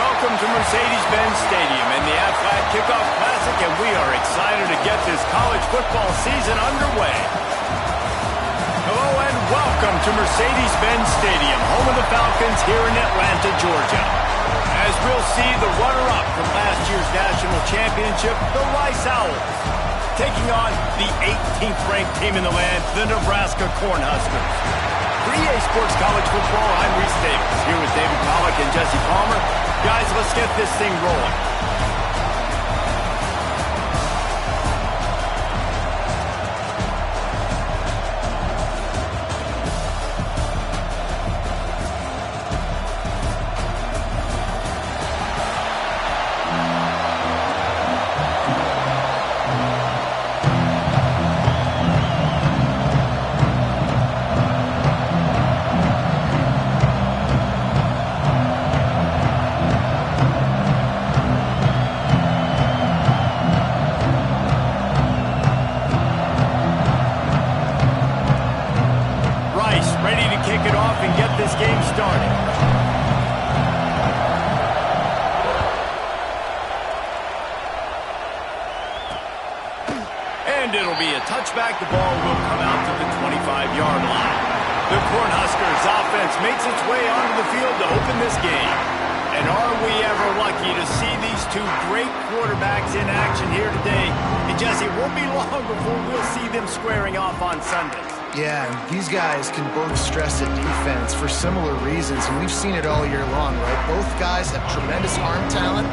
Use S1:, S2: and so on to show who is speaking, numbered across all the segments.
S1: welcome to Mercedes-Benz Stadium and the Aflac Kickoff Classic, and we are excited to get this college football season underway. Hello and welcome to Mercedes-Benz Stadium, home of the Falcons here in Atlanta, Georgia. As we'll see the runner-up from last year's national championship, the Rice Owls, taking on the 18th ranked team in the land, the Nebraska Cornhuskers. For EA Sports College Football, I'm Reese Davis, here with David Pollack and Jesse Palmer. Guys, let's get this thing rolling. And it'll be a touchback. The ball will come out to the 25-yard line. The Cornhuskers offense makes its way onto the field to open this game. And are we ever lucky to see these two great quarterbacks in action here today? And Jesse, it won't be long before we'll see them squaring off on Sundays.
S2: Yeah, and these guys can both stress at defense for similar reasons, and we've seen it all year long, right? Both guys have tremendous arm talent.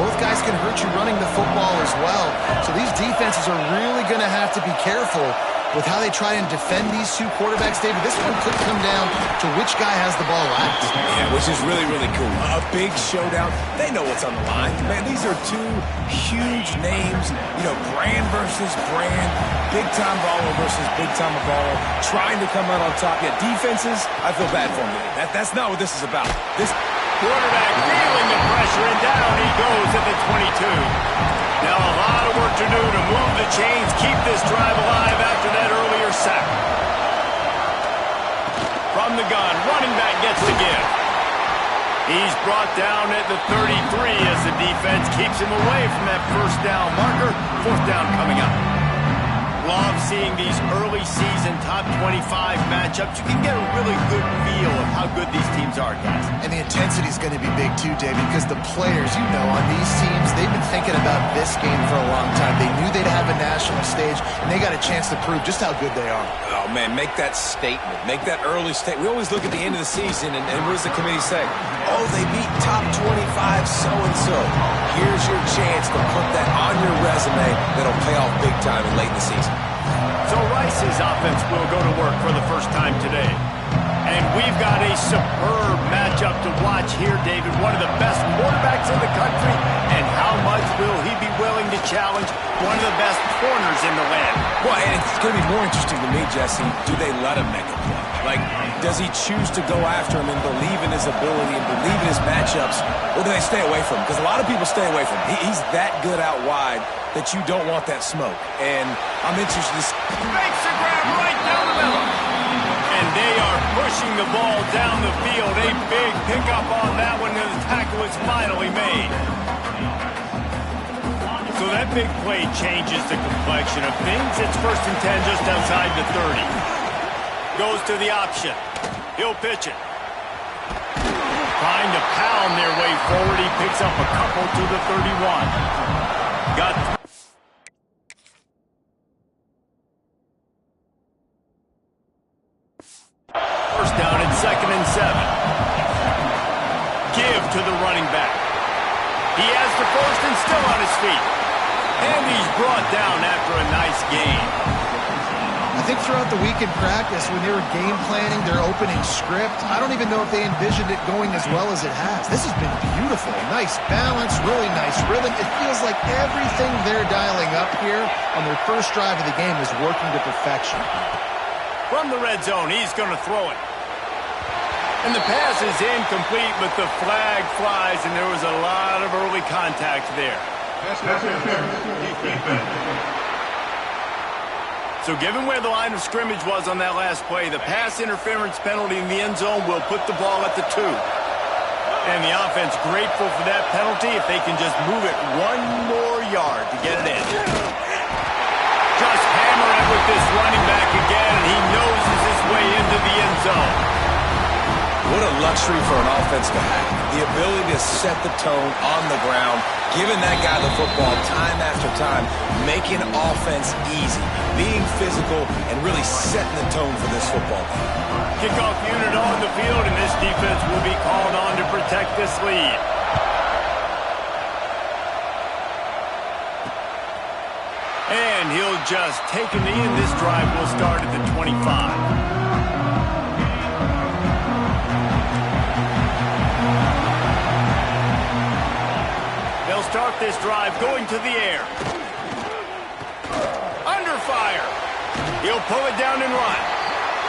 S2: Both guys can hurt you running the football as well. So these defenses are really going to have to be careful with how they try and defend these two quarterbacks, David. This one could come down to which guy has the ball last.
S3: Yeah, which is really, really cool. A big showdown. They know what's on the line. Man, these are two huge names. You know, brand versus brand. Big-time baller versus big-time baller. Trying to come out on top. Yeah, defenses, I feel bad for them. That's not what this is about. This
S1: quarterback feeling the pressure, and down he goes at the 22. Now a lot of work to do to move the chains, keep this drive alive after that earlier sack. From the gun, running back gets the give. He's brought down at the 33 as the defense keeps him away from that first down marker. Fourth down coming up. Love seeing these early season top 25 matchups. You can get a really good feel of how good these teams are, guys.
S2: And the intensity is going to be big too, David, because the players, you know, on these teams, they've been thinking about this game for a long time. They knew they'd have a national stage, and they got a chance to prove just how good they are.
S3: Oh, man, make that statement. Make that early statement. We always look at the end of the season, and what does the committee say? Oh, they beat top 25 so-and-so. Here's your chance to put that on your resume that'll pay off big time late in the season.
S1: So Rice's offense will go to work for the first time today. And we've got a superb matchup to watch here, David. One of the best quarterbacks in the country. And how much will he be willing to challenge one of the best corners in the land?
S3: Well, and it's going to be more interesting to me, Jesse. Do they let him make a play? Like, does he choose to go after him and believe in his ability and believe in his matchups? Or do they stay away from him? Because a lot of people stay away from him. He's that good out wide that you don't want that smoke. And I'm interested to see.
S1: Makes a grab right down the middle. And they are pushing the ball down the field. A big pickup on that one, and the tackle is finally made. So that big play changes the complexion of things. It's 1st and 10 just outside the 30. Goes to the option. He'll pitch it. Trying to pound their way forward. He picks up a couple to the 31. Got first down at 2nd and 7. Give to the running back. He has the first and still on his feet. And he's brought down after a nice gain.
S2: I think throughout the week in practice, when they were game planning their opening script, I don't even know if they envisioned it going as well as it has. This has been beautiful. Nice balance, really nice rhythm. It feels like everything they're dialing up here on their first drive of the game is working to perfection.
S1: From the red zone, he's going to throw it. And the pass is incomplete, but the flag flies, and there was a lot of early contact there. So given where the line of scrimmage was on that last play, the pass interference penalty in the end zone will put the ball at the 2. And the offense grateful for that penalty if they can just move it one more yard to get it in. Just hammer it with this running back again, and he noses his way into the end zone.
S3: What a luxury for an offense to have. The ability to set the tone on the ground, giving that guy the football time after time, making offense easy, being physical, and really setting the tone for this football team.
S1: Kickoff unit on the field, and this defense will be called on to protect this lead. And he'll just take a knee, and this drive will start at the 25. They'll start this drive going to the air. Under fire. He'll pull it down and run.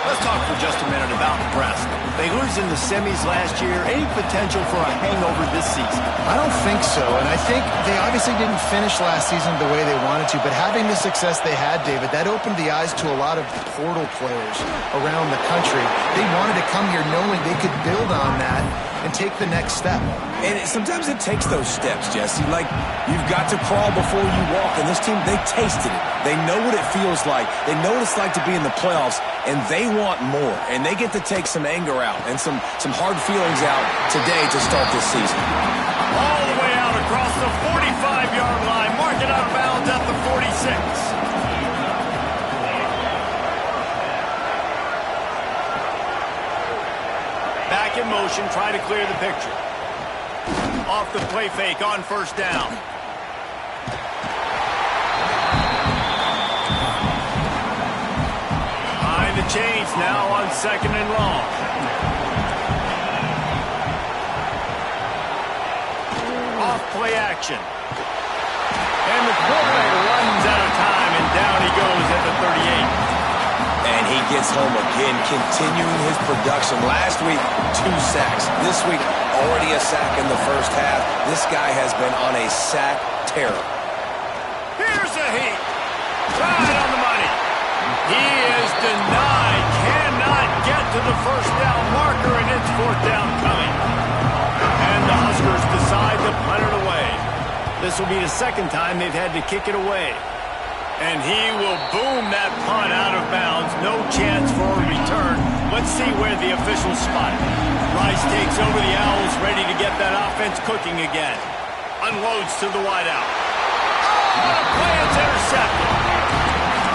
S1: Let's talk for just a minute about Nebraska. They lose in the semis last year. Any potential for a hangover this season?
S2: I don't think so, and I think they obviously didn't finish last season the way they wanted to, but having the success they had, David, that opened the eyes to a lot of portal players around the country. They wanted to come here knowing they could build on that and take the next step.
S3: And sometimes it takes those steps, Jesse. Like, you've got to crawl before you walk, and this team, they tasted it. They know what it feels like. They know what it's like to be in the playoffs, and they want more. And they get to take some anger out and some hard feelings out today to start this season.
S1: All the way out across the 45-yard line. Mark it out of bounds at the 46. Back in motion, try to clear the picture. Off the play fake on first down. Behind the chains now on second and long. Off play action. And the quarterback runs out of time, and down he goes at the 38.
S3: And he gets home again, continuing his production. Last week, 2 sacks. This week, already a sack in the first half. This guy has been on a sack terror.
S1: Here's a heat. Right on the money. He is denied. Cannot get to the first down marker, and it's fourth down coming. And the Huskers decide to punt it away. This will be the second time they've had to kick it away. And he will boom that punt out of bounds. No chance for a return. Let's see where the officials spot it. Rice takes over the Owls, ready to get that offense cooking again. Unloads to the wideout. Oh, the play is intercepted.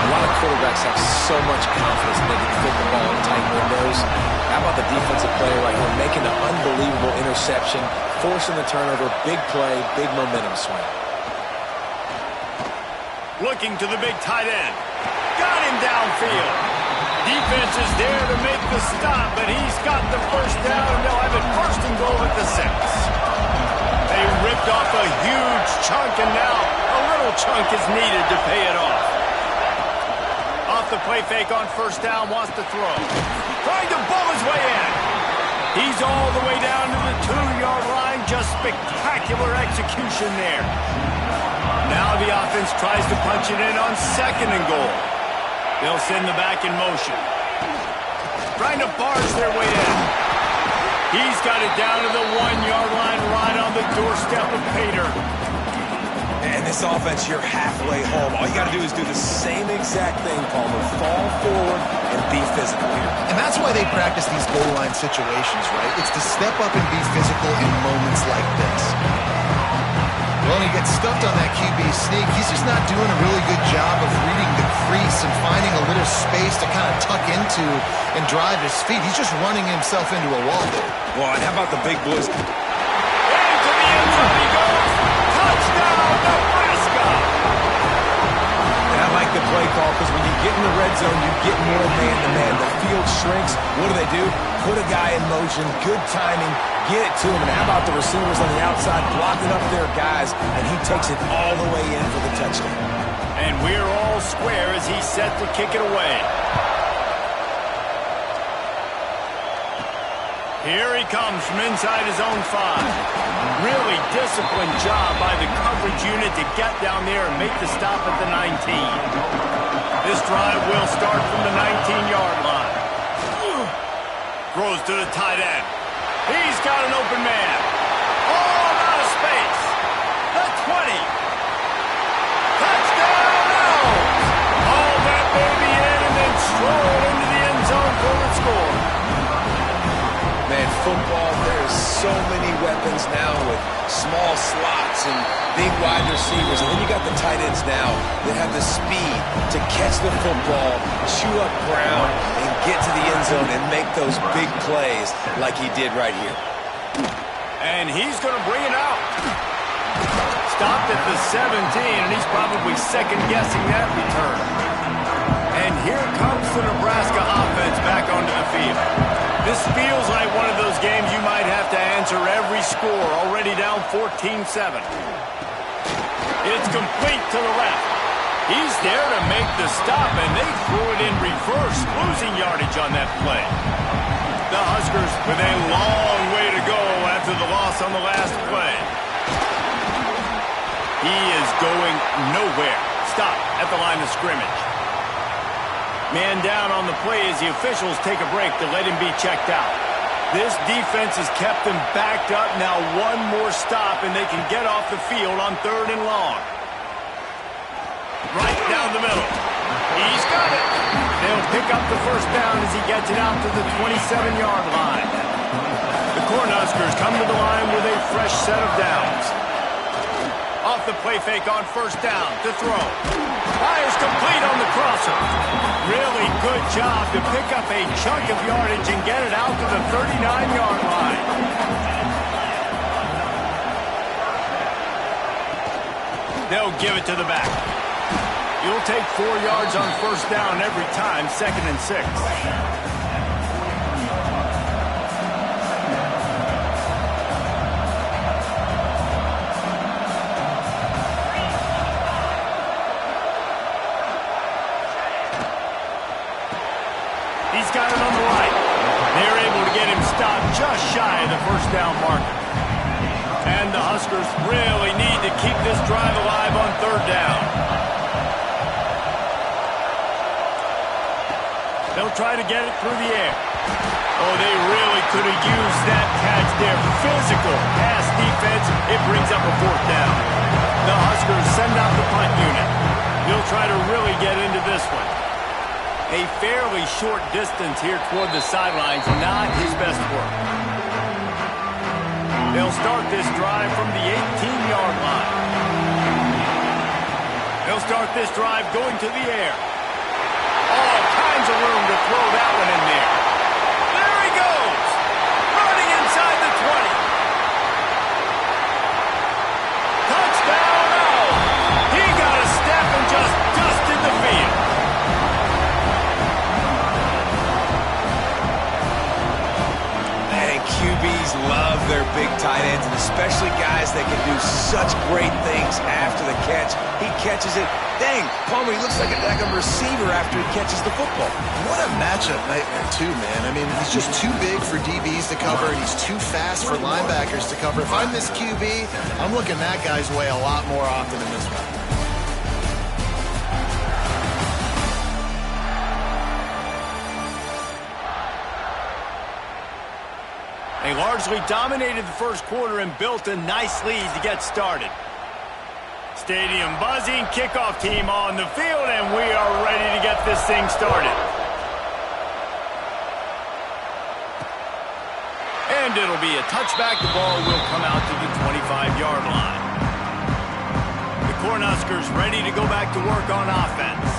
S4: A lot of quarterbacks have so much confidence that they can fit the ball in tight windows. How about the defensive player right here making an unbelievable interception, forcing the turnover, big play, big momentum swing.
S1: Looking to the big tight end. Got him downfield. Defense is there to make the stop, but he's got the first down, and they'll have it first and goal at the 6. They ripped off a huge chunk, and now a little chunk is needed to pay it off. Off the play fake on first down, wants to throw. Trying to bull his way in. He's all the way down to the 2-yard line. Just spectacular execution there. Now the offense tries to punch it in on second and goal. They'll send the back in motion. Trying to barge their way in. He's got it down to the 1-yard line, right on the doorstep of Pater.
S3: And this offense, you're halfway home. All you got to do is do the same exact thing, Palmer. Fall forward and be physical here.
S2: And that's why they practice these goal line situations, right? It's to step up and be physical in moments like this. Well, he gets stuffed on that QB sneak. He's just not doing a really good job of reading the crease and finding a little space to kind of tuck into and drive his feet. He's just running himself into a wall there.
S3: Well, and how about the big boys?
S1: Into the end zone he goes. Touchdown, Nebraska!
S3: And I like the play call because when you get in the red zone, you get more man-to-man. The field shrinks. What do? Put a guy in motion. Good timing. Get it to him. And how about the receivers on the outside blocking up their guys, and he takes it all the way in for the touchdown.
S1: And we're all square as he's set to kick it away. Here he comes from inside his own 5. Really disciplined job by the coverage unit to get down there and make the stop at the 19. This drive will start from the 19-yard line. Throws to the tight end. He's got an open man. All out of space. The 20. Touchdown, Owls. Haul that baby in and then stroll into the end zone for the score.
S3: Man, football, there's so many weapons now with small slots and big wide receivers. And then you got the tight ends now that have the speed to catch the football, chew up ground, and get to the end zone and make those big plays like he did right here.
S1: And he's going to bring it out. Stopped at the 17, and he's probably second-guessing that return. And here comes the Nebraska offense back onto the field. This feels like one of those games you might have to answer every score, already down 14-7. It's complete to the left. He's there to make the stop, and they threw it in reverse, losing yardage on that play. The Huskers with a long way to go after the loss on the last play. He is going nowhere. Stop at the line of scrimmage. Man down on the play as the officials take a break to let him be checked out. This defense has kept them backed up. Now one more stop, and they can get off the field on 3rd and long. Right down the middle. He's got it. They'll pick up the first down as he gets it out to the 27-yard line. The Cornhuskers come to the line with a fresh set of downs. Off the play fake on first down to throw. Fires complete on the crosser. Really good job to pick up a chunk of yardage and get it out to the 39-yard line. They'll give it to the back. You'll take 4 yards on first down every time, 2nd and 6. He's got it on the right. They're able to get him stopped just shy of the first down marker. And the Huskers really need to keep this drive alive on 3rd down. They'll try to get it through the air. Oh, they really could have used that catch there. Physical pass defense. It brings up a 4th down. The Huskers send out the punt unit. They'll try to really get into this one. A fairly short distance here toward the sidelines, not his best work. They'll start this drive from the 18-yard line. They'll start this drive going to the air. All kinds of room to throw that one in there. There he goes! Running inside the 20. Touchdown, Owls! He got a step and just dusted the field.
S3: QBs love their big tight ends, and especially guys that can do such great things after the catch. He catches it. Dang, Palmer, he looks like a daggum receiver after he catches the football.
S2: What a matchup nightmare, too, man. I mean, he's just too big for DBs to cover, and he's too fast for linebackers to cover. If I'm this QB, I'm looking that guy's way a lot more often in this one.
S1: They largely dominated the first quarter and built a nice lead to get started. Stadium buzzing, kickoff team on the field, and we are ready to get this thing started. And it'll be a touchback. The ball will come out to the 25-yard line. The Cornhuskers ready to go back to work on offense.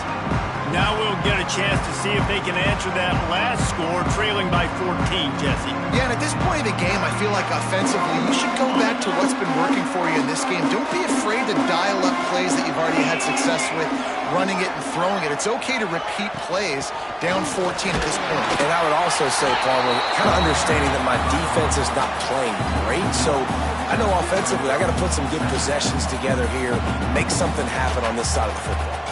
S1: Now we'll get a chance to see if they can answer that last score, trailing by 14, Jesse.
S2: Yeah, and at this point of the game, I feel like offensively, you should go back to what's been working for you in this game. Don't be afraid to dial up plays that you've already had success with, running it and throwing it. It's okay to repeat plays down 14 at this point.
S4: And I would also say, Palmer, kind of understanding that my defense is not playing great, so I know offensively I got to put some good possessions together here, make something happen on this side of the football.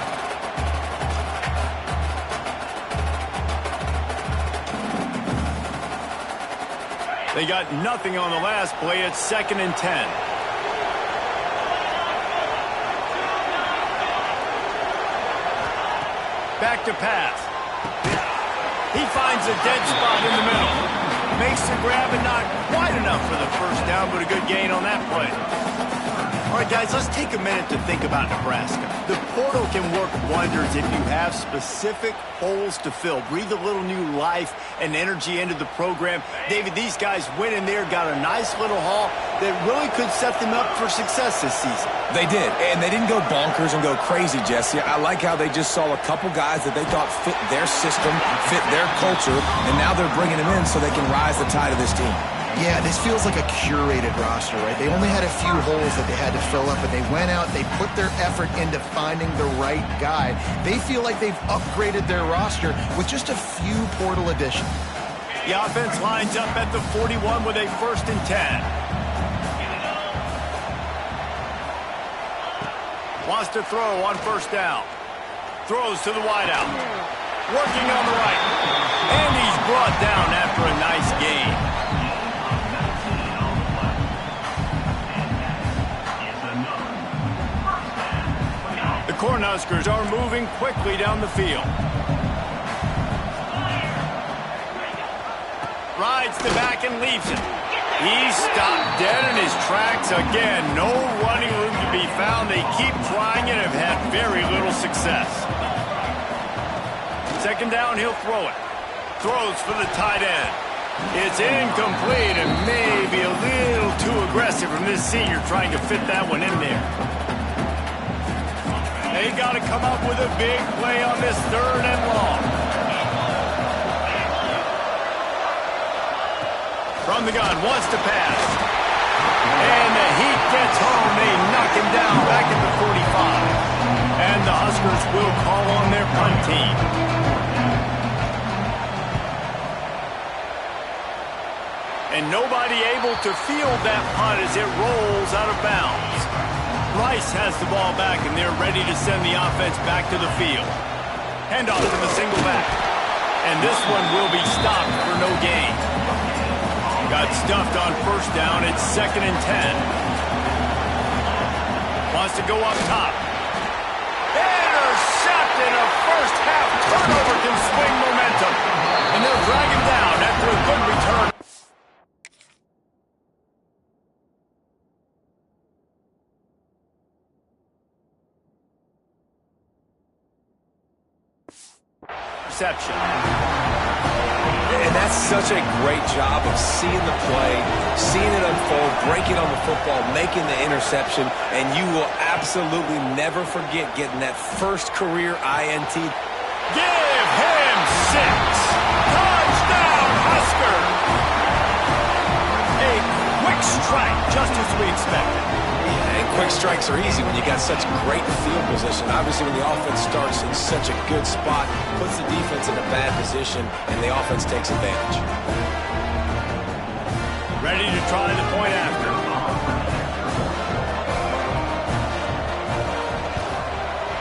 S1: They got nothing on the last play. It's 2nd and 10. Back to pass. He finds a dead spot in the middle. Makes the grab and not quite enough for the first down, but a good gain on that play. All right, guys, let's take a minute to think about Nebraska. The portal can work wonders if you have specific holes to fill. Breathe a little new life and energy into the program. David, these guys went in there, got a nice little haul that really could set them up for success this season.
S3: They did, and they didn't go bonkers and go crazy, Jesse. I like how they just saw a couple guys that they thought fit their system, fit their culture, and now they're bringing them in so they can rise the tide of this team.
S2: Yeah, this feels like a curated roster, right? They only had a few holes that they had to fill up, but they went out, they put their effort into finding the right guy. They feel like they've upgraded their roster with just a few portal additions.
S1: The offense lines up at the 41 with a 1st and 10. Wants to throw on 1st down. Throws to the wideout. Working on the right. And he's brought down after a nice gain. The Cornhuskers are moving quickly down the field. Rides the back and leaves it. He's stopped dead in his tracks again. No running room to be found. They keep trying it and have had very little success. 2nd down, he'll throw it. Throws for the tight end. It's incomplete and maybe a little too aggressive from this senior trying to fit that one in there. They got to come up with a big play on this 3rd and long. From the gun, wants to pass. And the heat gets home. They knock him down back at the 45. And the Huskers will call on their punt team. And nobody able to field that punt as it rolls out of bounds. Rice has the ball back, and they're ready to send the offense back to the field. Handoff to the single back. And this one will be stopped for no gain. Got stuffed on 1st down. It's 2nd and 10. Wants to go up top. Intercepted. A first-half turnover can swing momentum. And they'll drag him down after a good return. Reception.
S4: And that's such a great job of seeing the play, seeing it unfold, breaking on the football, making the interception, and you will absolutely never forget getting that first career INT.
S1: Give him 6. Touchdown, Husker! A quick strike, just as we expected.
S4: And quick strikes are easy when you got such great field position. Obviously, when the offense starts in such a good spot, puts the defense in a bad position, and the offense takes advantage.
S1: Ready to try the point after.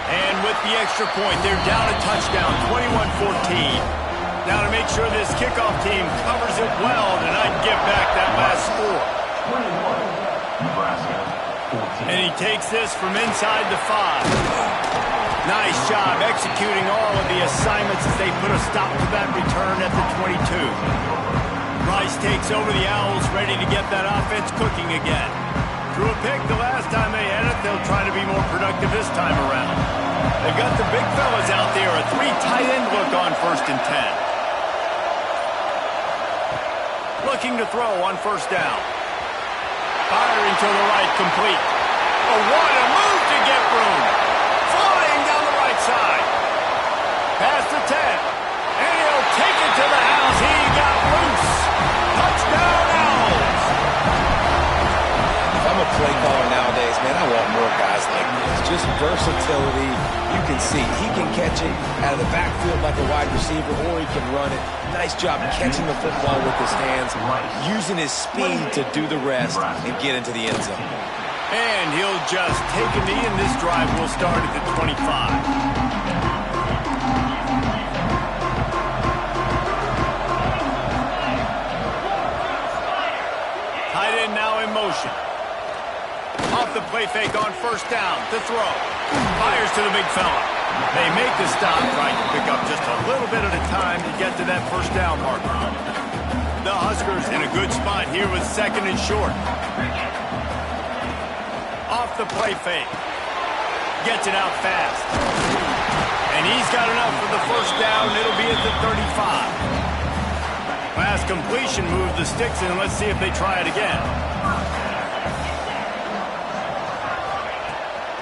S1: And with the extra point, they're down a touchdown, 21-14. Now to make sure this kickoff team covers it well to not give back that last score.
S5: 21, Nebraska. 14.
S1: And he takes this from inside the 5. Nice job executing all of the assignments as they put a stop to that return at the 22. Rice takes over the Owls, ready to get that offense cooking again. Threw a pick the last time they had it. They'll try to be more productive this time around. They've got the big fellas out there. A 3 tight end look on 1st and 10. Looking to throw on 1st down. Firing to the right, complete. Oh, what a move to get room. Flying down the right side. Past the 10. And he'll take it to the house. He got loose. Touchdown, Owls.
S4: If I'm a play caller nowadays, man, I want more guys like this. Just versatility. You can see he can catch it out of the backfield like a wide receiver, or he can run it. Nice job catching the football with his hands, using his speed to do the rest and get into the end zone.
S1: And he'll just take a knee, and this drive will start at the 25. Tight end now in motion. Off the play fake on 1st down to throw. Fires to the big fella. They make the stop, trying to pick up just a little bit at a time to get to that 1st down marker. The Huskers in a good spot here with 2nd and short. Off the play fake. Gets it out fast. And he's got enough for the first down. It'll be at the 35. Pass completion, move the sticks in. Let's see if they try it again.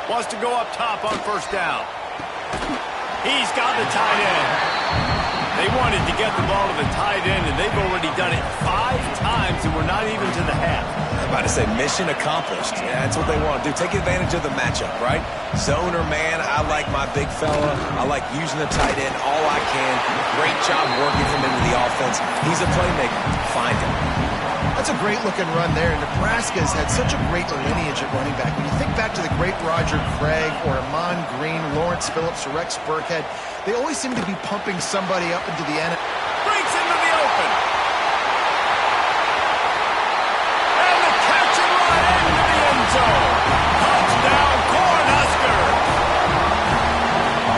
S1: Wants to go up top on first down. He's got the tight end. They wanted to get the ball to the tight end, and they've already done it 5 times, and we're not even to the half.
S3: I'm about to say mission accomplished. Yeah, that's what they want to do. Take advantage of the matchup, right? Zone or man, I like my big fella. I like using the tight end all I can. Great job working him into the offense. He's a playmaker. Find him.
S2: That's a great-looking run there. Nebraska has had such a great lineage at running back. When you think back to the great Roger Craig or Amon Green, Lawrence Phillips, or Rex Burkhead, they always seem to be pumping somebody up into the end.
S1: Breaks into the open. And the catch and run into the end zone. Touchdown, Cornhusker.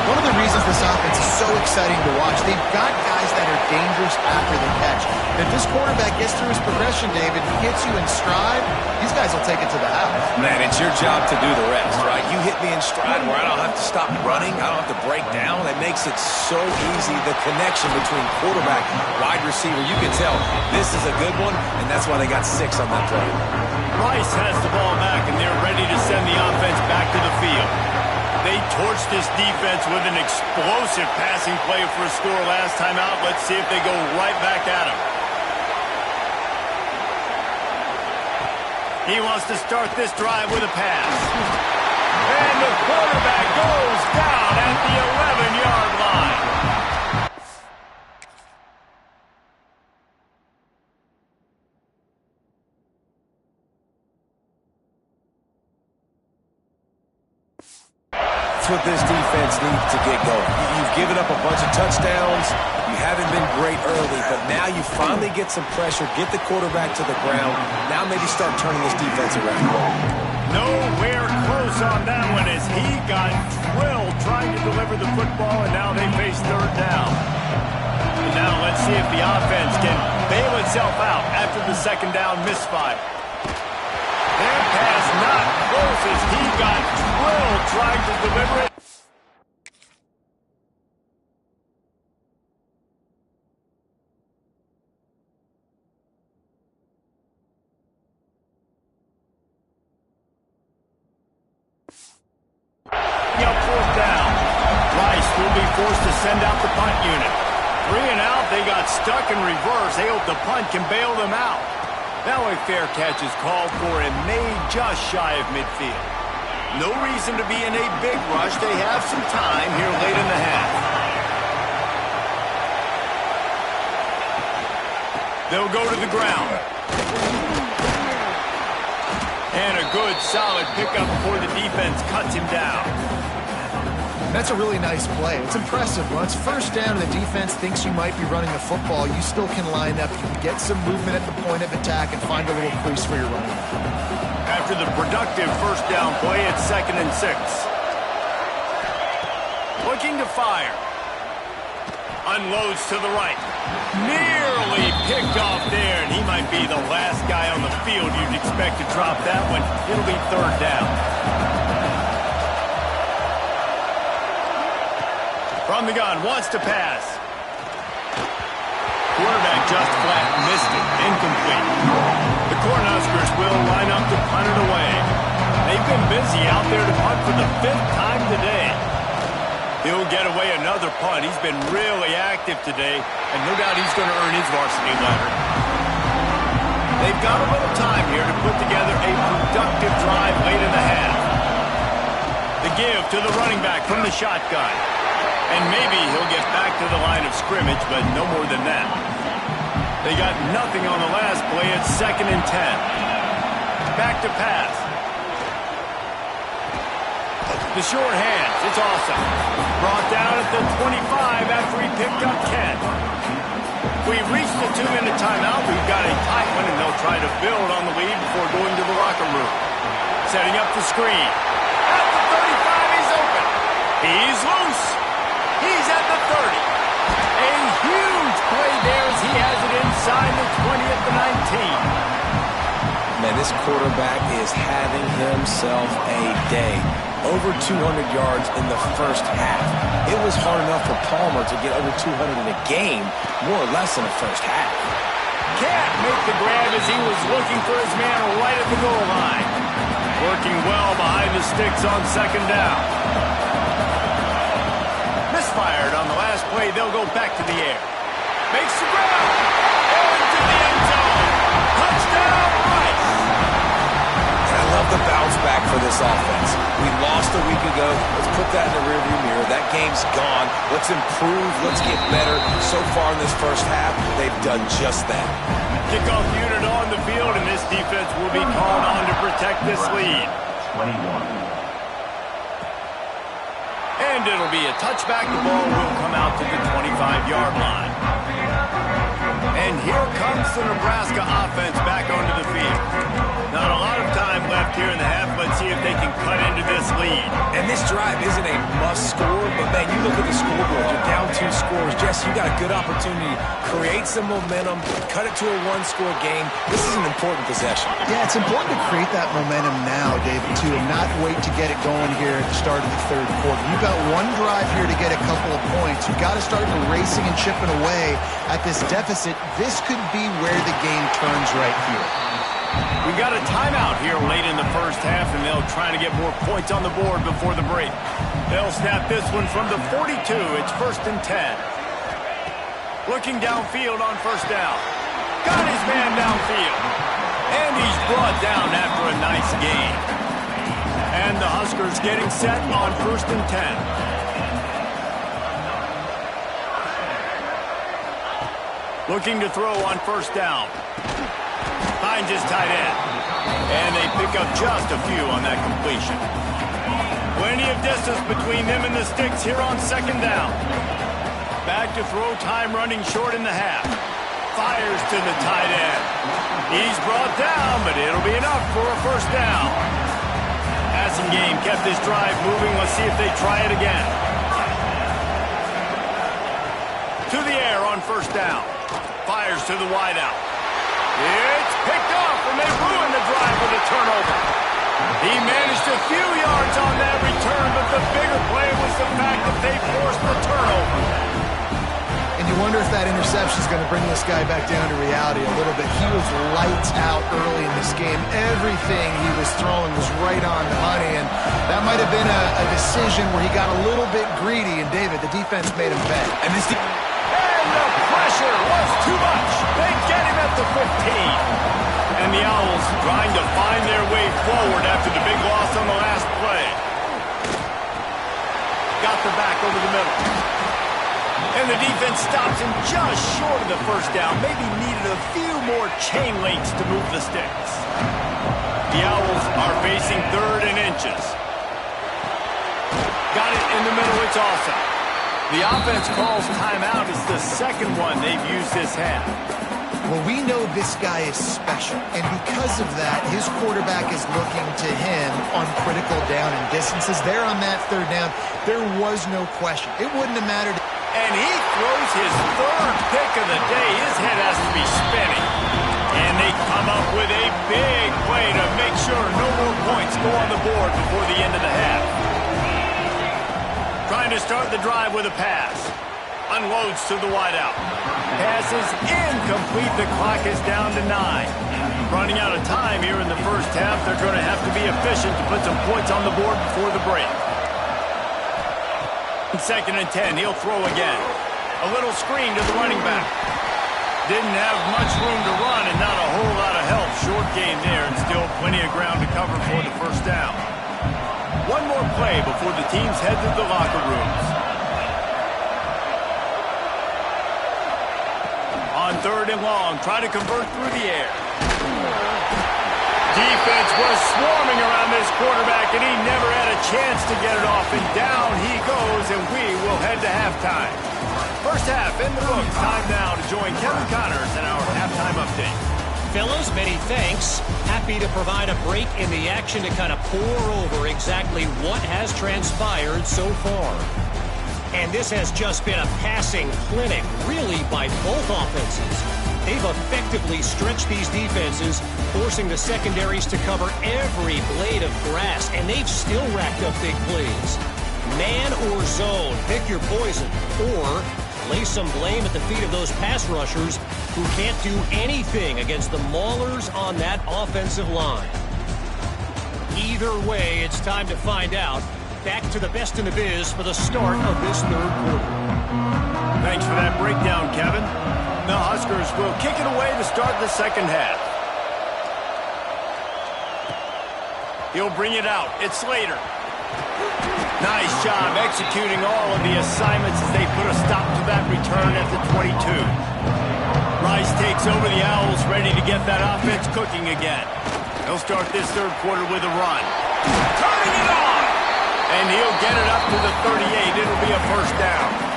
S2: One of the reasons this offense is so exciting to watch, they've got guys that are dangerous after the catch. If this quarterback gets through his progression, David, he gets you in stride, these guys will take it to the house.
S3: Man, it's your job to do the rest, right? You hit me in stride where I don't have to stop running. I don't have to break down. It makes it so easy, the connection between quarterback, wide receiver. You can tell this is a good one, and that's why they got 6 on that play.
S1: Rice has the ball back, and they're ready to send the offense back to the field. They torched this defense with an explosive passing play for a score last time out. Let's see if they go right back at him. He wants to start this drive with a pass. And the quarterback goes down at the 11-yard line.
S3: That's what this defense needs to get going. You've given up a bunch of touchdowns. You haven't been great early, but now you finally get some pressure, get the quarterback to the ground. Now maybe start turning this defense around.
S1: Nowhere close on that one as he got drilled trying to deliver the football, and now they face 3rd down. And now let's see if the offense can bail itself out after the 2nd down misfire. Their pass not close as he got drilled trying to deliver it. Fourth down. Rice will be forced to send out the punt unit. 3 and out. They got stuck in reverse. They hope the punt can bail them out. Now a fair catch is called for and made just shy of midfield. No reason to be in a big rush. They have some time here late in the half. They'll go to the ground. And a good, solid pickup before the defense cuts him down.
S2: That's a really nice play. It's impressive. Once first down and the defense thinks you might be running the football, you still can line up. You can get some movement at the point of attack and find a little crease for your running back.
S1: After the productive first down play, it's 2nd and 6. Looking to fire. Unloads to the right. Nearly picked off there, and he might be the last guy on the field you'd expect to drop that one. It'll be 3rd down. From the gun, wants to pass. Quarterback just flat missed it. Incomplete. The Cornhuskers will line up to punt it away. They've been busy out there to punt for the 5th time today. He'll get away another punt. He's been really active today, and no doubt he's going to earn his varsity ladder. They've got a little time here to put together a productive drive late in the half. The give to the running back from the shotgun. And maybe he'll get back to the line of scrimmage, but no more than that. They got nothing on the last play. It's 2nd and 10. Back to pass. The short hands. It's awesome. Brought down at the 25 after he picked up 10. We reached the 2-minute timeout. We've got a tight one, and they'll try to build on the lead before going to the locker room. Setting up the screen. At the 35, he's open. He's loose. He's at the 30. A huge play there as he has it inside. inside the 20 at the 19.
S4: Man, this quarterback is having himself a day. Over 200 yards in the first half. It was hard enough for Palmer to get over 200 in a game, more or less in the first half.
S1: Can't make the grab as he was looking for his man right at the goal line. Working well behind the sticks on second down. Misfired on the last play. They'll go back to the air. Makes the grab. Into the end zone. Touchdown, Rice.
S4: And I love the bounce back for this offense. We lost a week ago. Let's put that in the rearview mirror. That game's gone. Let's improve. Let's get better. So far in this first half, they've done just that.
S1: Kickoff unit on the field, and this defense will be called on to protect this lead.
S5: 21.
S1: And it'll be a touchback. The ball will come out to the 25-yard line. And here comes the Nebraska offense back onto the field. Not a lot of time left here in the half. Let's see if they can cut into this lead.
S4: And this drive isn't a must score, but man, you look at the scoreboard, you're down 2 scores. Jesse, you got a good opportunity. Create some momentum, cut it to a 1-score game. This is an important possession.
S2: Yeah, it's important to create that momentum now, David, too, and not wait to get it going here at the start of the third quarter. You've got one drive here to get a couple of points. You've got to start racing and chipping away at this deficit. This could be where the game turns right here.
S1: We got a timeout here late in the first half, and they'll try to get more points on the board before the break. They'll snap this one from the 42. It's 1st and 10. Looking downfield on first down. Got his man downfield. And he's brought down after a nice gain. And the Huskers getting set on 1st and 10. Looking to throw on first down. Finds his tight end. And they pick up just a few on that completion. Plenty of distance between them and the sticks here on second down. Back to throw time, running short in the half. Fires to the tight end. He's brought down, but it'll be enough for a first down. Passing game kept this drive moving. Let's see if they try it again. To the air on first down. Fires to the wideout. It's picked off, and they ruined the drive with a turnover. He managed a few yards on that return, but the bigger play was the fact that they forced the turnover.
S2: And you wonder if that interception is going to bring this guy back down to reality a little bit. He was lights out early in this game. Everything he was throwing was right on the money, and that might have been a decision where he got a little bit greedy, and David, the defense made him pay.
S1: And the pressure was too much. They get him at the 15. And the Owls trying to find their way forward after the big loss on the last play. Got the back over the middle. And the defense stops him just short of the first down. Maybe needed a few more chain links to move the sticks. The Owls are facing 3rd and inches. Got it in the middle. It's awesome. The offense calls timeout. It's the second one they've used this half.
S2: Well, we know this guy is special, and because of that, his quarterback is looking to him on critical down and distances. There on that 3rd down, there was no question. It wouldn't have mattered.
S1: And he throws his 3rd pick of the day. His head has to be spinning. And they come up with a big play to make sure no more points go on the board before the end of the half. Trying to start the drive with a pass. Unloads to the wideout. Pass is incomplete. The clock is down to 9. Running out of time here in the first half. They're going to have to be efficient to put some points on the board before the break. 2nd and 10. He'll throw again. A little screen to the running back. Didn't have much room to run and not a whole lot of help. Short game there and still plenty of ground to cover for the first down. One more play before the teams head to the locker rooms. On 3rd and long, try to convert through the air. Defense was swarming around this quarterback, and he never had a chance to get it off. And down he goes, and we will head to halftime. First half in the books. Time now to join Kevin Connors in our halftime update.
S6: Fellas, many thanks. Happy to provide a break in the action to kind of pour over exactly what has transpired so far. And this has just been a passing clinic, really, by both offenses. They've effectively stretched these defenses, forcing the secondaries to cover every blade of grass, and they've still racked up big plays. Man or zone, pick your poison, or lay some blame at the feet of those pass rushers who can't do anything against the maulers on that offensive line. Either way, it's time to find out. Back to the best in the biz for the start of this third quarter.
S1: Thanks for that breakdown, Kevin. The Huskers will kick it away to start the second half. He'll bring it out. It's Slater. Nice job executing all of the assignments as they put a stop to that return at the 22. Rice takes over the Owls, ready to get that offense cooking again. He'll start this third quarter with a run. Turning it on! And he'll get it up to the 38. It'll be a first down.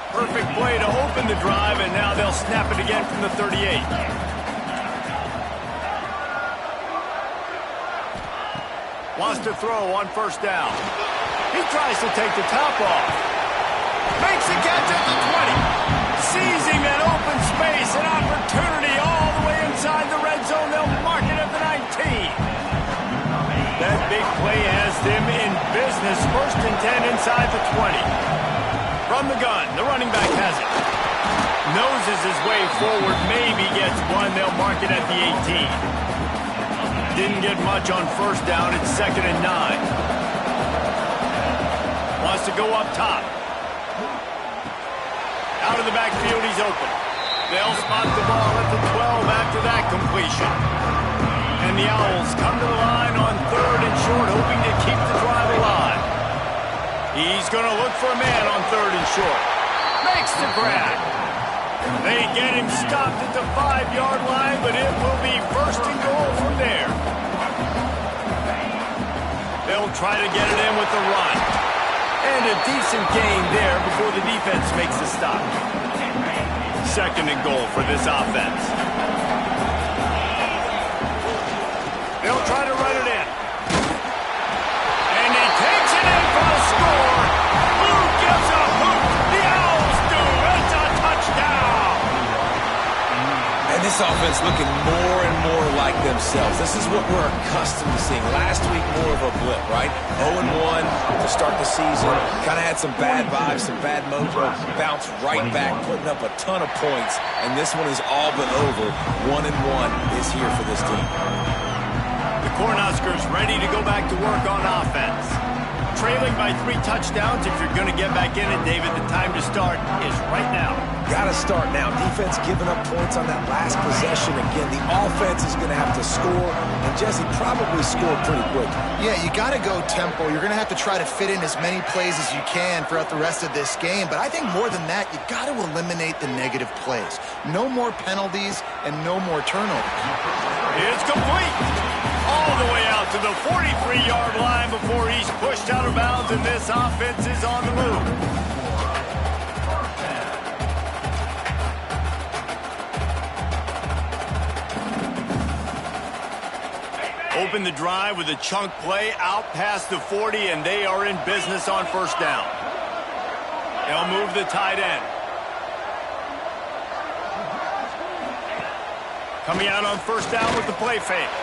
S1: Perfect play to open the drive, and now they'll snap it again from the 38. Wants to throw on first down. He tries to take the top off. Makes the catch at the 20. Seizing that open space, an opportunity all the way inside the red zone. They'll mark it at the 19. That big play has them in business. First and 10 inside the 20. From the gun, the running back has it. Noses his way forward, maybe gets one. They'll mark it at the 18. Didn't get much on first down. It's 2nd and 9. Wants to go up top. Out of the backfield, he's open. They'll spot the ball at the 12 after that completion. And the Owls come to the line on 3rd and short, hoping to keep the drive alive. He's going to look for a man on 3rd and short. Makes the grab. They get him stopped at the 5-yard line, but it will be 1st and goal from there. They'll try to get it in with the run. And a decent gain there before the defense makes the stop. 2nd and goal for this offense. They'll try to run it in. And he takes it in for a score. Who gives a hoot? The Owls do. It's a touchdown.
S3: And this offense looking more and more like themselves. This is what we're accustomed to seeing. Last week, more of a blip, right? 0-1 to start the season. Kind of had some bad vibes, some bad mojo. Bounced right back, putting up a ton of points. And this one is all but over. 1-1 is here for this team.
S1: The Cornhuskers ready to go back to work on offense. Trailing by 3 touchdowns. If you're going to get back in it, David, the time to start is right now.
S3: Got to start now. Defense giving up points on that last possession. Again, the offense is going to have to score, and Jesse probably scored pretty quick.
S2: Yeah, you got to go tempo. You're going to have to try to fit in as many plays as you can throughout the rest of this game. But I think more than that, you got to eliminate the negative plays. No more penalties and no more turnovers.
S1: It's complete. All the way out to the 43-yard line before he's pushed out of bounds, and this offense is on the move. Open the drive with a chunk play out past the 40, and they are in business on first down. They'll move the tight end. Coming out on first down with the play fake.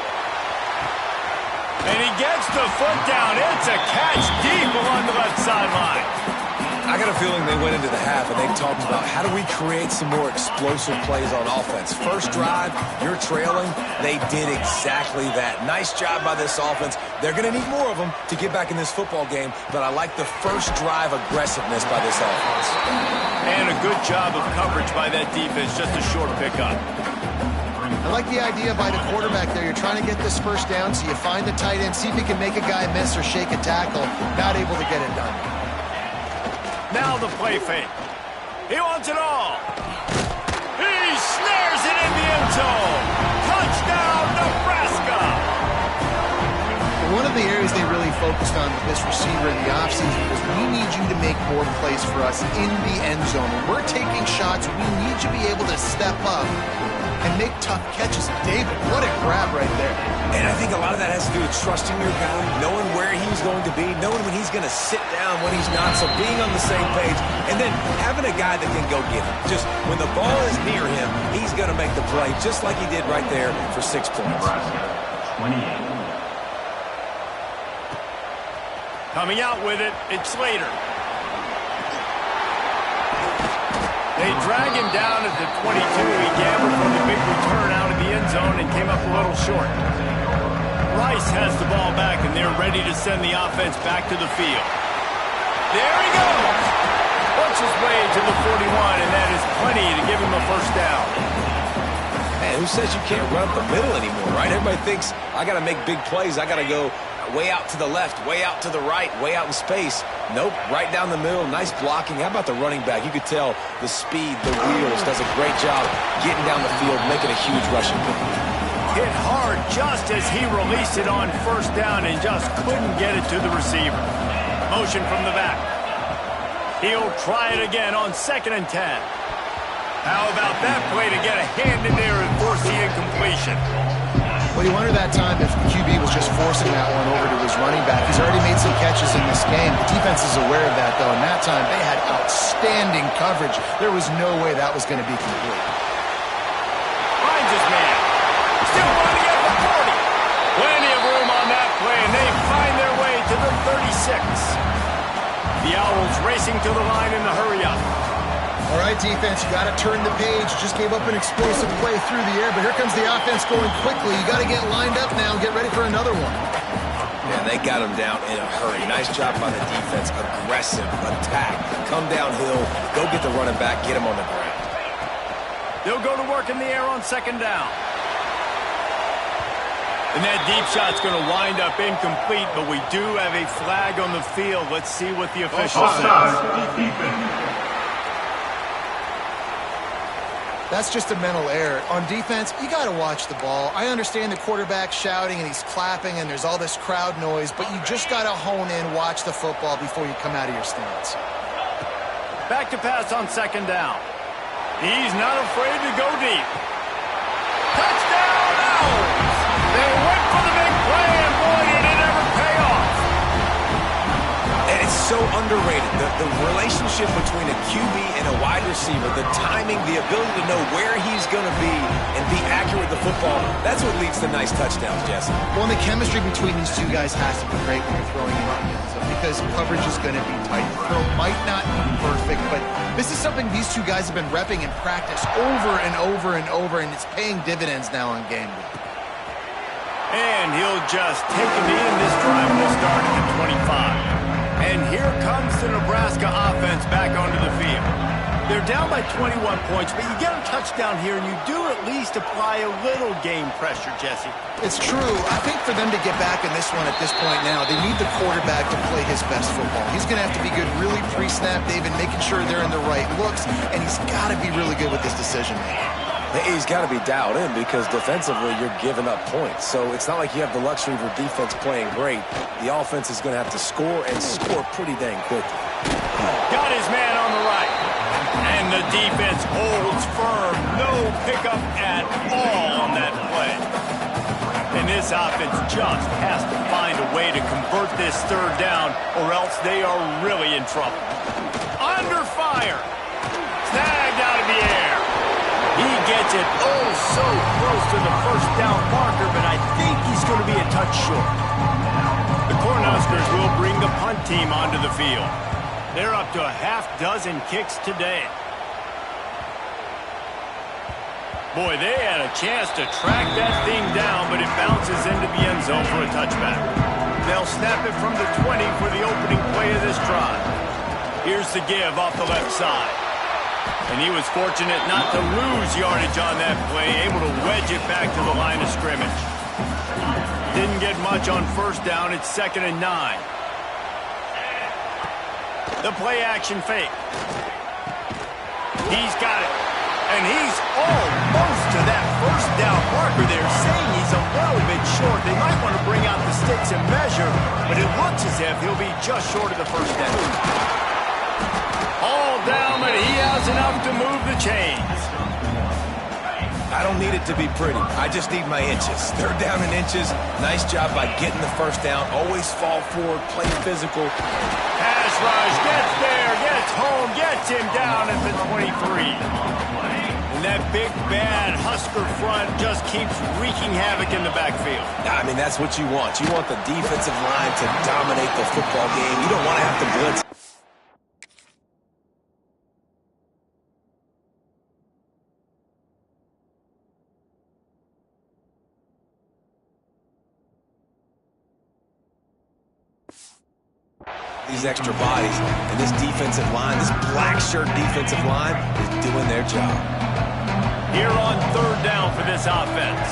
S1: And he gets the foot down. It's a catch deep along the left sideline.
S3: I got a feeling they went into the half and they talked about how do we create some more explosive plays on offense. First drive, you're trailing. They did exactly that. Nice job by this offense. They're going to need more of them to get back in this football game, but I like the first drive aggressiveness by this offense.
S1: And a good job of coverage by that defense. Just a short pickup.
S2: I like the idea by the quarterback there. You're trying to get this first down, so you find the tight end, see if he can make a guy miss or shake a tackle. Not able to get it done.
S1: Now the play fake. He wants it all. He snares it in the end zone. Touchdown, Nebraska.
S2: One of the areas they really focused on with this receiver in the offseason was we need you to make more plays for us in the end zone. When we're taking shots, we need you to be able to step up and make tough catches. David, what a grab right there.
S3: And I think a lot of that has to do with trusting your guy, knowing where he's going to be, knowing when he's going to sit down, when he's not, so being on the same page, and then having a guy that can go get him. Just when the ball is near him, he's going to make the play, just like he did right there for 6 points.
S5: Nebraska, 28.
S1: Coming out with it, it's Slater. They drag him down at the 22. He gambled for the big return out of the end zone and came up a little short. Rice has the ball back, and they're ready to send the offense back to the field. There he goes! Works his way to the 41, and that is plenty to give him a first down.
S3: Man, who says you can't run up the middle anymore, right? Everybody thinks, I got to make big plays. I got to go way out to the left, way out to the right, way out in space. Nope, right down the middle, nice blocking. How about the running back? You could tell the speed, the wheels, does a great job getting down the field, making a huge rushing play.
S1: Hit hard just as he released it on first down and just couldn't get it to the receiver. Motion from the back. He'll try it again on 2nd and 10. How about that play to get a hand in there and force the incompletion?
S2: Well, you wonder that time if QB was just forcing that one over to his running back. He's already made some catches in this game. The defense is aware of that, though, and that time they had outstanding coverage. There was no way that was going to be complete.
S1: Finds his man. Still running at the 40. Plenty of room on that play, and they find their way to the 36. The Owls racing to the line in the hurry-up.
S2: All right, defense, you got to turn the page. Just gave up an explosive play through the air, but here comes the offense going quickly. You got to get lined up now and get ready for another one.
S3: Yeah, they got him down in a hurry. Nice job by the defense. Aggressive, attack, come downhill, go get the running back, get him on the ground.
S1: They'll go to work in the air on 2nd down. And that deep shot's going to wind up incomplete, but we do have a flag on the field. Let's see what the official says.
S2: That's just a mental error. On defense, you got to watch the ball. I understand the quarterback shouting and he's clapping and there's all this crowd noise, but you just got to hone in, watch the football before you come out of your stance.
S1: Back to pass on 2nd down. He's not afraid to go deep. Touchdown, Owls! They went for the big play, and boy, did it ever pay off.
S3: And it's so underrated. The relationship between a QB and a wide receiver, the timing, the ability to know where he's going to be and be accurate with the football, that's what leads to nice touchdowns, Jesse.
S2: Well, and the chemistry between these two guys has to be great when you're throwing in the end zone because coverage is going to be tight. The throw might not be perfect, but this is something these two guys have been repping in practice over and over and over, and it's paying dividends now on game week.
S1: And he'll just take a knee, and this drive will start at the 25. And here comes the Nebraska offense back onto the field. They're down by 21 points, but you get a touchdown here, and you do at least apply a little game pressure, Jesse.
S2: It's true. I think for them to get back in this one at this point now, they need the quarterback to play his best football. He's going to have to be good really pre-snap, David, making sure they're in the right looks, and he's got to be really good with his decision-making.
S3: He's got to be dialed in because defensively you're giving up points. So it's not like you have the luxury of your defense playing great. The offense is going to have to score and score pretty dang quickly.
S1: Got his man on the right. And the defense holds firm. No pickup at all on that play. And this offense just has to find a way to convert this 3rd down or else they are really in trouble. Under fire. Snagged out of the air. He gets it so close to the 1st down marker, but I think he's going to be a touch short. The Cornhuskers will bring the punt team onto the field. They're up to a half-dozen kicks today. Boy, they had a chance to track that thing down, but it bounces into the end zone for a touchback. They'll snap it from the 20 for the opening play of this drive. Here's the give off the left side. And he was fortunate not to lose yardage on that play, able to wedge it back to the line of scrimmage. Didn't get much on 1st down. It's 2nd and 9. The play action fake. He's got it. And he's almost to that 1st down marker there, saying he's a little bit short. They might want to bring out the sticks and measure, but it looks as if he'll be just short of the first down. All down, but he has enough to move the chains.
S3: I don't need it to be pretty. I just need my inches. Third down in inches. Nice job by getting the first down. Always fall forward, play physical.
S1: Pass rush, gets there, gets home, gets him down at the 23. And that big, bad Husker front just keeps wreaking havoc in the backfield.
S3: I mean, that's what you want. You want the defensive line to dominate the football game. You don't want to have to blitz. These extra bodies, and this defensive line, this black shirt defensive line is doing their job.
S1: Here on third down for this offense.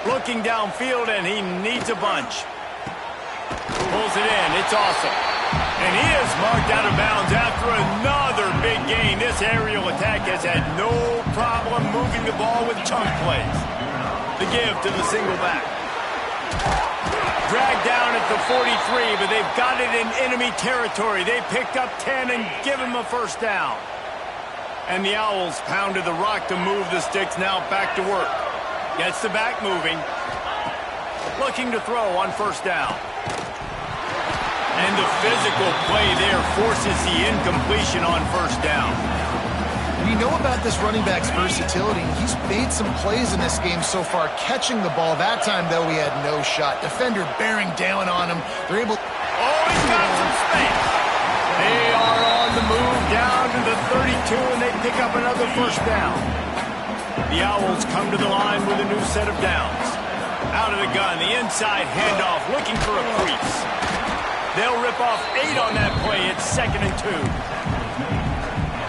S1: Looking downfield, and he needs a bunch. Pulls it in. It's awesome. And he is marked out of bounds after another big gain. This aerial attack has had no problem moving the ball with chunk plays. The give to the single back. Dragged down at the 43, but they've got it in enemy territory. They picked up 10 and give him a first down. And the Owls pounded the rock to move the sticks. Now back to work. Gets the back moving. Looking to throw on first down. And the physical play there forces the incompletion on first down.
S2: We know about this running back's versatility. He's made some plays in this game so far, catching the ball. That time, though, he had no shot. Defender bearing down on him. They're able...
S1: Oh, he's got some space. They are on the move down to the 32, and they pick up another first down. The Owls come to the line with a new set of downs. Out of the gun, the inside handoff, looking for a crease. They'll rip off 8 on that play. It's 2nd and 2.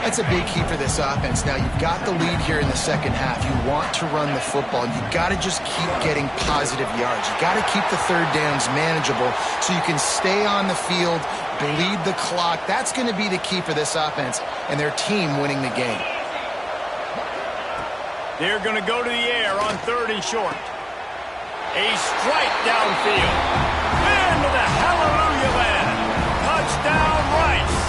S2: That's a big key for this offense. Now, you've got the lead here in the second half. You want to run the football. You've got to just keep getting positive yards. You've got to keep the third downs manageable so you can stay on the field, bleed the clock. That's going to be the key for this offense and their team winning the game.
S1: They're going to go to the air on 3rd and short. A strike downfield. Into the hallelujah land. Touchdown, Rice.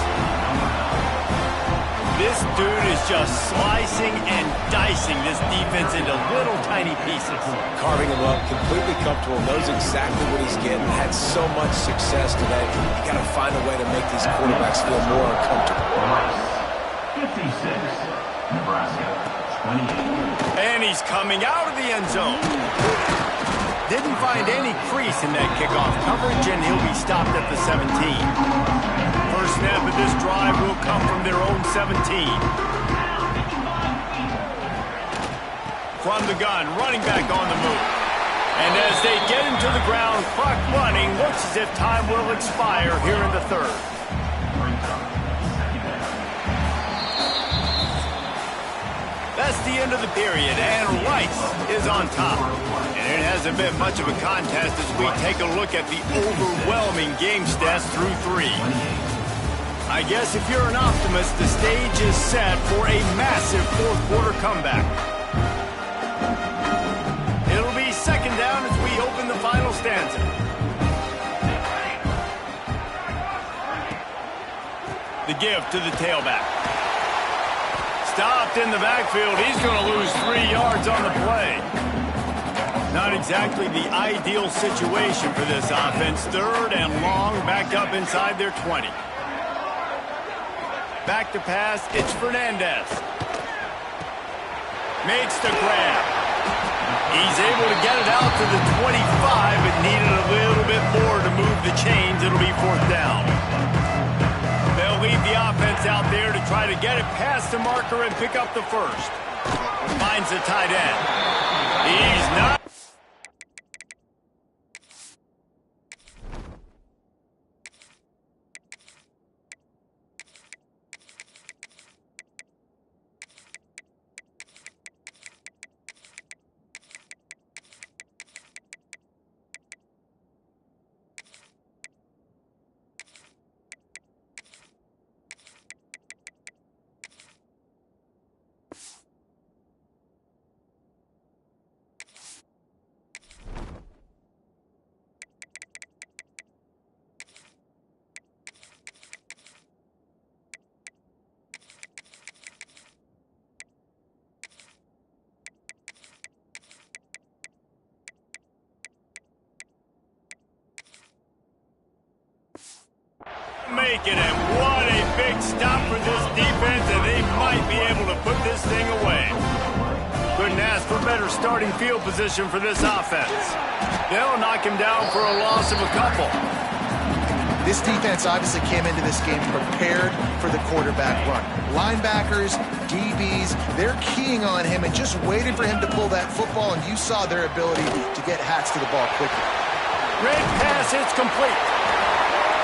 S1: This dude is just slicing and dicing this defense into little tiny pieces.
S4: Carving him up, completely comfortable, knows exactly what he's getting, had so much success today. You got to find a way to make these quarterbacks feel more uncomfortable.
S5: 56, Nebraska, 28.
S1: And he's coming out of the end zone. Didn't find any crease in that kickoff coverage, and he'll be stopped at the 17. First snap of this drive will come from their own 17. From the gun, running back on the move. And as they get him to the ground, clock running, looks as if time will expire here in the 3rd. That's the end of the period, and Rice is on top. And it hasn't been much of a contest as we take a look at the overwhelming game stats through 3. I guess if you're an optimist, the stage is set for a massive fourth-quarter comeback. It'll be 2nd down as we open the final stanza. The give to the tailback. Stopped in the backfield. He's going to lose 3 yards on the play. Not exactly the ideal situation for this offense. 3rd and long, backed up inside their 20. Back to pass, it's Fernandez. Makes the grab. He's able to get it out to the 25, but needed a little bit more to move the chains. It'll be 4th down. They'll leave the offense out there to try to get it past the marker and pick up the first. Finds the tight end. He's not. take it, and what a big stop for this defense, and they might be able to put this thing away. Couldn't ask for better starting field position for this offense. They'll knock him down for a loss of a couple.
S2: This defense obviously came into this game prepared for the quarterback run. Linebackers, DBs, they're keying on him and just waiting for him to pull that football, and you saw their ability to get hats to the ball quickly.
S1: Great pass, it's complete.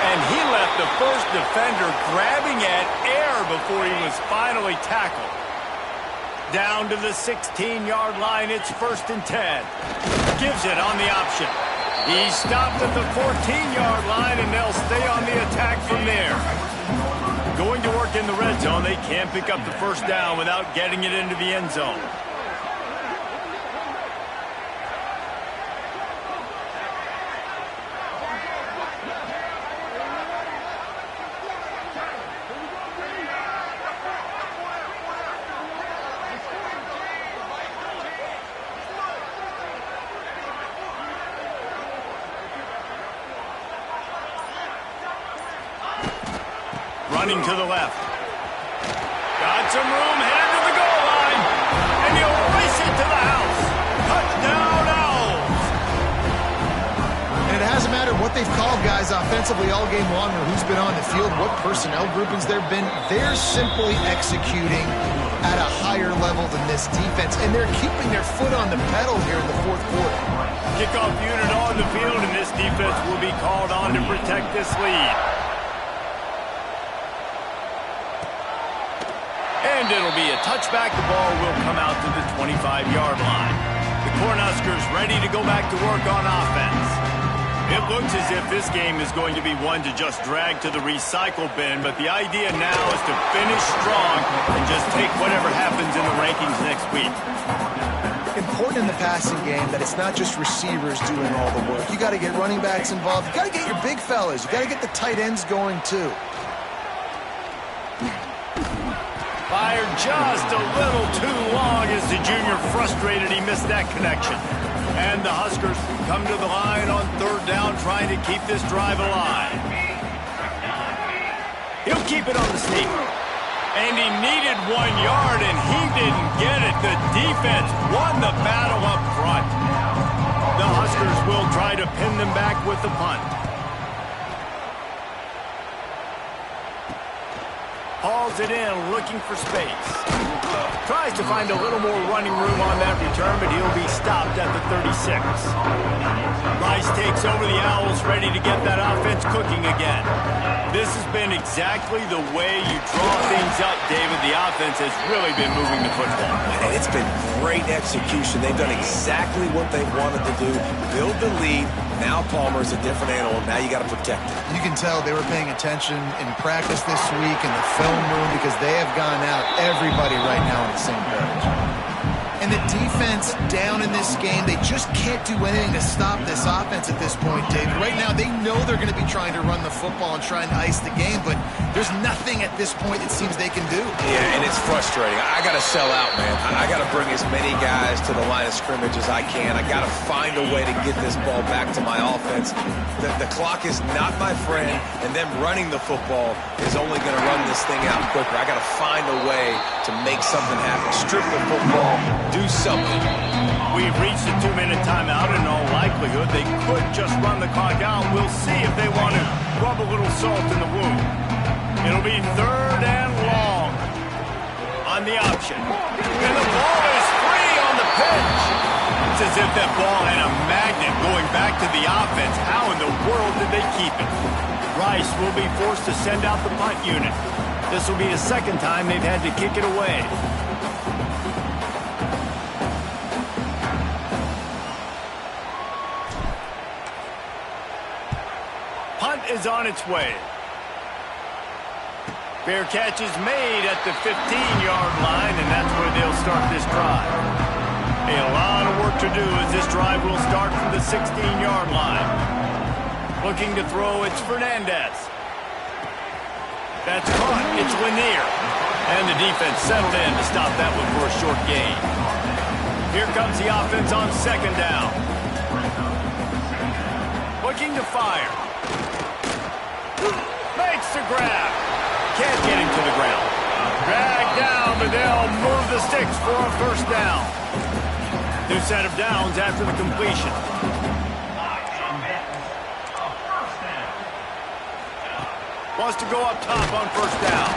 S1: And he left the first defender grabbing at air before he was finally tackled. Down to the 16-yard line, it's 1st and 10. Gives it on the option. He stopped at the 14-yard line, and they'll stay on the attack from there. Going to work in the red zone, they can't pick up the first down without getting it into the end zone. Running to the left. Got some room, headed to the goal line. And he'll race it to the house. Touchdown, Owls.
S2: And it hasn't mattered what they've called guys offensively all game long or who's been on the field, what personnel groupings there have been. They're simply executing at a higher level than this defense, and they're keeping their foot on the pedal here in the 4th quarter.
S1: Kickoff unit on the field, and this defense will be called on to protect this lead. And it'll be a touchback. The ball will come out to the 25-yard line. The Cornhuskers ready to go back to work on offense. It looks as if this game is going to be one to just drag to the recycle bin, but the idea now is to finish strong and just take whatever happens in the rankings next week.
S2: Important in the passing game that it's not just receivers doing all the work. You got to get running backs involved. You got to get your big fellas. You got to get the tight ends going too.
S1: Fired just a little too long as the junior frustrated he missed that connection. And the Huskers come to the line on 3rd down trying to keep this drive alive. He'll keep it on the sneak. And he needed 1 yard and he didn't get it. The defense won the battle up front. The Huskers will try to pin them back with the punt. Hauls it in, looking for space. Tries to find a little more running room on that return, but he'll be stopped at the 36. Rice takes over the Owls, ready to get that offense cooking again. This has been exactly the way you draw things up, David. The offense has really been moving the football.
S3: And it's been great execution. They've done exactly what they wanted to do. Build the lead. Now Palmer's a different animal. Now you got to protect it.
S2: You can tell they were paying attention in practice this week in the film room because they have gone out, everybody right now on the same page. And the defense down in this game, they just can't do anything to stop this offense at this point, David. Right now, they know they're going to be trying to run the football and try and ice the game, but there's nothing at this point it seems they can do.
S3: Yeah, and it's frustrating. I got to sell out, man. I got to bring as many guys to the line of scrimmage as I can. I got to find a way to get this ball back to my offense. The clock is not my friend, and them running the football is only going to run this thing out quicker. I got to find a way to make something happen. Strip the football. Do something.
S1: We've reached a 2-minute timeout. In all likelihood, they could just run the clock out. We'll see if they want to rub a little salt in the wound. It'll be 3rd and long on the option. And the ball is free on the pitch. It's as if that ball had a magnet going back to the offense. How in the world did they keep it? Rice will be forced to send out the punt unit. This will be the 2nd time they've had to kick it away. Punt is on its way. Fair catch is made at the 15-yard line, and that's where they'll start this drive. A lot of work to do as this drive will start from the 16-yard line. Looking to throw, it's Fernandez. That's caught, it's Lanier. And the defense settled in to stop that one for a short gain. Here comes the offense on 2nd down. Looking to fire. Makes the grab. Can't get him to the ground. Dragged down, but they'll move the sticks for a first down. New set of downs after the completion. Wants to go up top on first down.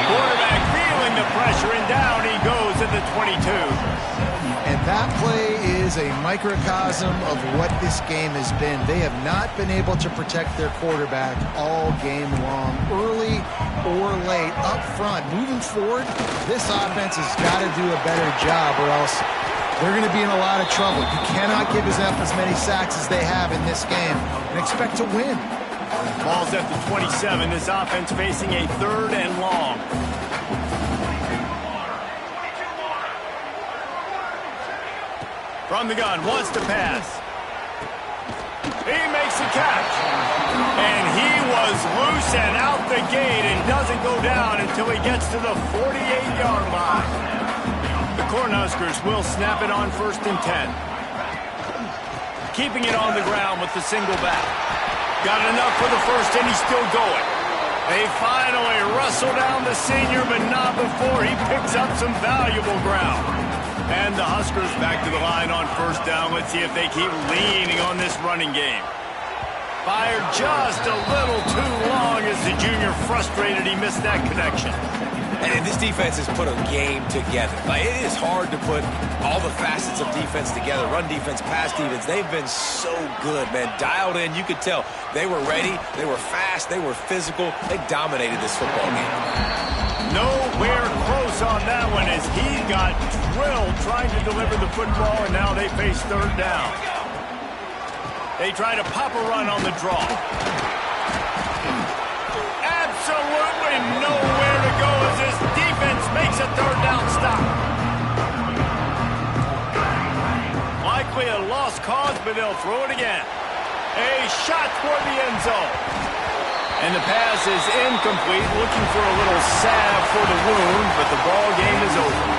S1: Quarterback feeling the pressure, and down he goes at the 22.
S2: And that play is a microcosm of what this game has been. They have not been able to protect their quarterback all game long, early or late, up front. Moving forward, this offense has got to do a better job, or else they're going to be in a lot of trouble. You cannot give us up as many sacks as they have in this game and expect to win.
S1: Ball's at the 27. This offense facing a 3rd and long. From the gun, wants to pass. He makes the catch. And he was loose and out the gate and doesn't go down until he gets to the 48-yard line. The Cornhuskers will snap it on 1st and 10. Keeping it on the ground with the single back. Got enough for the first, and he's still going. They finally wrestle down the senior, but not before he picks up some valuable ground. And the Huskers back to the line on first down. Let's see if they keep leaning on this running game. Fired just a little too long as the junior frustrated he missed that connection.
S3: And this defense has put a game together. Like, it is hard to put all the facets of defense together. Run defense, pass defense. They've been so good, man. Dialed in. You could tell they were ready. They were fast. They were physical. They dominated this football game.
S1: Nowhere close on that one as he got drilled trying to deliver the football, and now they face 3rd down. They try to pop a run on the draw. Absolutely nowhere to go as this defense makes a 3rd down stop. Likely a lost cause, but they'll throw it again. A shot toward the end zone. And the pass is incomplete, looking for a little salve for the wound, but the ball game is over.